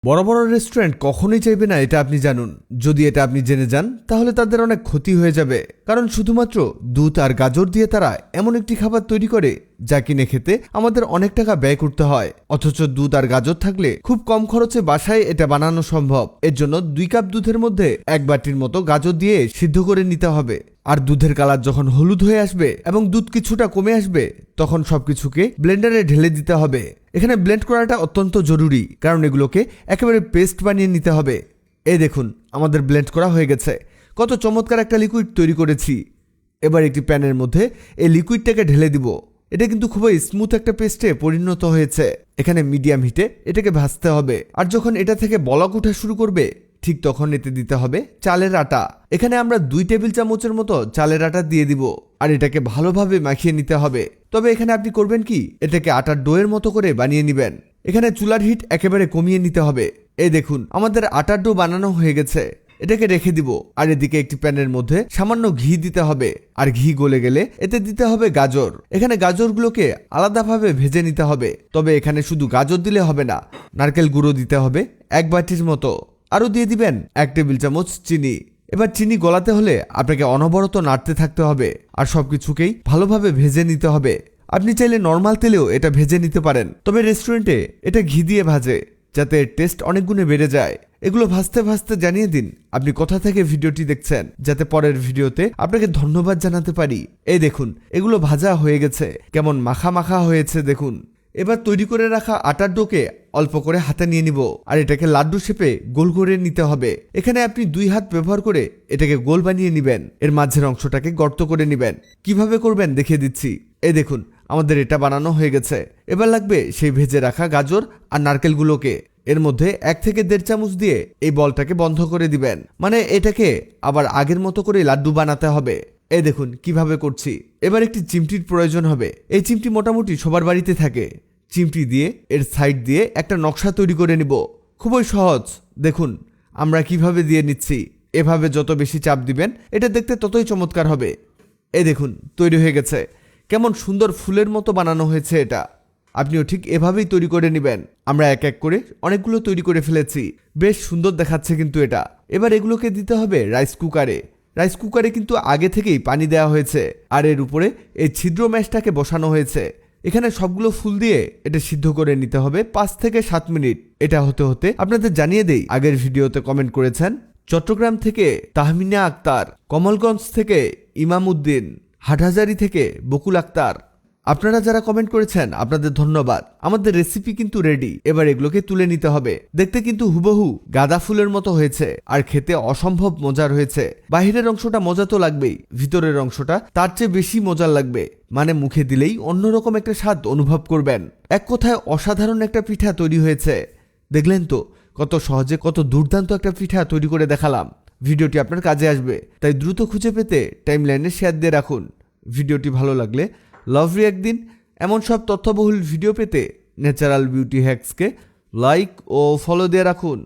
বড় বড় রেস্টুরেন্ট কখনোই চাইবে না এটা আপনি জানুন। যদি এটা আপনি জেনে যান তাহলে তাদের অনেক ক্ষতি হয়ে যাবে, কারণ শুধুমাত্র দুধ আর গাজর দিয়ে তারা এমন একটি খাবার তৈরি করে যা কিনে খেতে আমাদের অনেক টাকা ব্যয় করতে হয়। অথচ দুধ আর গাজর থাকলে খুব কম খরচে বাসায় এটা বানানো সম্ভব। এর জন্য 2 কাপ দুধের মধ্যে 1 বাটির মতো গাজর দিয়ে সিদ্ধ করে নিতে হবে। আর দুধের কালার যখন হলুদ হয়ে আসবে এবং দুধ কিছুটা কমে আসবে তখন সবকিছুকে ব্লেন্ডারে ঢেলে দিতে হবে। এখানে ব্লেন্ড করাটা অত্যন্ত জরুরি, কারণ এগুলোকে একেবারে পেস্ট বানিয়ে নিতে হবে। এই দেখুন আমাদের ব্লেন্ড করা হয়ে গেছে। কত চমৎকার একটা লিকুইড তৈরি করেছি। এবার একটি প্যানের মধ্যে এই লিকুইডটাকে ঢেলে দিব। এটা কিন্তু খুবই স্মুথ একটা পেস্টে পরিণত হয়েছে। এখানে মিডিয়াম হিটে এটাকে ভাজতে হবে। আর যখন এটা থেকে বলক ওঠা শুরু করবে ঠিক তখন এতে দিতে হবে চালের আটা। এখানে আমরা 2 টেবিল চামচের মতো চালের আটা দিয়ে দিব আর এটাকে ভালোভাবে মাখিয়ে নিতে হবে। তবে এখানে আপনি করবেন কি, এটাকে আটার ডোয়ের মতো করে বানিয়ে নেবেন। এখানে চুলার হিট একেবারে কমিয়ে নিতে হবে। এই দেখুন আমাদের আটার ডো বানানো হয়ে গেছে। এটাকে রেখে দিব। আর এদিকে একটি প্যানের মধ্যে সামান্য ঘি দিতে হবে। আর ঘি গলে গেলে এতে দিতে হবে গাজর। এখানে গাজরগুলোকে আলাদাভাবে ভেজে নিতে হবে। তবে এখানে শুধু গাজর দিলে হবে না, নারকেল গুঁড়ো দিতে হবে 1 বাটির মতো। আরও দিয়ে দিবেন 1 টেবিল চামচ চিনি। এবার চিনি গলাতে হলে আপনাকে অনবরত নাড়তে থাকতে হবে আর সবকিছুকেই ভালোভাবে ভেজে নিতে হবে। আপনি চাইলে নর্মাল তেলেও এটা ভেজে নিতে পারেন, তবে রেস্টুরেন্টে এটা ঘি দিয়ে ভাজে যাতে টেস্ট অনেক গুণে বেড়ে যায়। এগুলো ভাজতে ভাজতে জানিয়ে দিন আপনি কোথা থেকে ভিডিওটি দেখছেন, যাতে পরের ভিডিওতে আপনাকে ধন্যবাদ জানাতে পারি। এই দেখুন এগুলো ভাজা হয়ে গেছে, কেমন মাখা মাখা হয়েছে দেখুন। এবার তৈরি করে রাখা আটার ডোকে অল্প করে হাতে নিয়ে নিব আর এটাকে লাড্ডু শেপে গোল করে নিতে হবে। এখানে আপনি 2 হাত ব্যবহার করে এটাকে গোল বানিয়ে নেবেন। এর মাঝের অংশটাকে গর্ত করে নেবেন। কিভাবে করবেন দেখিয়ে দিচ্ছি। এই দেখুন আমাদের এটা বানানো হয়ে গেছে। এবার লাগবে সেই ভেজে রাখা গাজর আর নারকেলগুলোকে এর মধ্যে 1 থেকে 1.5 চামচ দিয়ে এই বলটাকে বন্ধ করে দিবেন। মানে এটাকে আবার আগের মতো করে লাড্ডু বানাতে হবে। এই দেখুন কিভাবে করছি। এবার একটি চিমটির প্রয়োজন হবে। এই চিমটি মোটামুটি সবার বাড়িতে থাকে। চিমটি দিয়ে এর সাইড দিয়ে একটা নকশা তৈরি করে নিব। খুবই সহজ। দেখুন আমরা কিভাবে দিয়ে নিচ্ছি। এভাবে যত বেশি চাপ দিবেন এটা দেখতে ততই চমৎকার হবে। এই দেখুন তৈরি হয়ে গেছে। কেমন সুন্দর ফুলের মতো বানানো হয়েছে এটা। আপনিও ঠিক এভাবেই তৈরি করে নেবেন। আমরা এক এক করে অনেকগুলো তৈরি করে ফেলেছি। বেশ সুন্দর দেখাচ্ছে কিন্তু এটা। এবার এগুলোকে দিতে হবে রাইস কুকারে। রাইস কুকারে কিন্তু আগে থেকেই পানি দেওয়া হয়েছে আর এর উপরে এই ছিদ্র ম্যাশটাকে বসানো হয়েছে। এখানে সবগুলো ফুল দিয়ে এটা সিদ্ধ করে নিতে হবে 5 থেকে 7 মিনিট। এটা হতে হতে আপনাদের জানিয়ে দেই, আগের ভিডিওতে কমেন্ট করেছেন চট্টগ্রাম থেকে তাহমিনা আক্তার, কমলগঞ্জ থেকে ইমাম উদ্দিন, হাটহাজারী থেকে বকুল আক্তার। আপনারা যারা কমেন্ট করেছেন আপনাদের ধন্যবাদ। আমাদের রেসিপি কিন্তু রেডি। এবার এগুলোকে তুলে নিতে হবে। দেখতে কিন্তু হুবহু গাঁদা ফুলের মতো হয়েছে আর খেতে অসম্ভব মজার হয়েছে। বাহিরের অংশটা মজা তো লাগবেই, ভিতরের অংশটা তার চেয়ে বেশি মজার লাগবে। মানে মুখে দিলেই অন্যরকম একটা স্বাদ অনুভব করবেন। এক কথায় অসাধারণ একটা পিঠা তৈরি হয়েছে। দেখলেন তো কত সহজে কত দুর্দান্ত একটা পিঠা তৈরি করে দেখালাম। ভিডিওটি আপনার কাজে আসবে, তাই দ্রুত খুঁজে পেতে টাইমলাইনে শেয়ার দিয়ে রাখুন। ভিডিওটি ভালো লাগলে লাভলি একদিন এমন সব তথ্যবহুল ভিডিও পেতে ন্যাচারাল বিউটি হ্যাক্সকে লাইক ও ফলো দিয়ে রাখুন।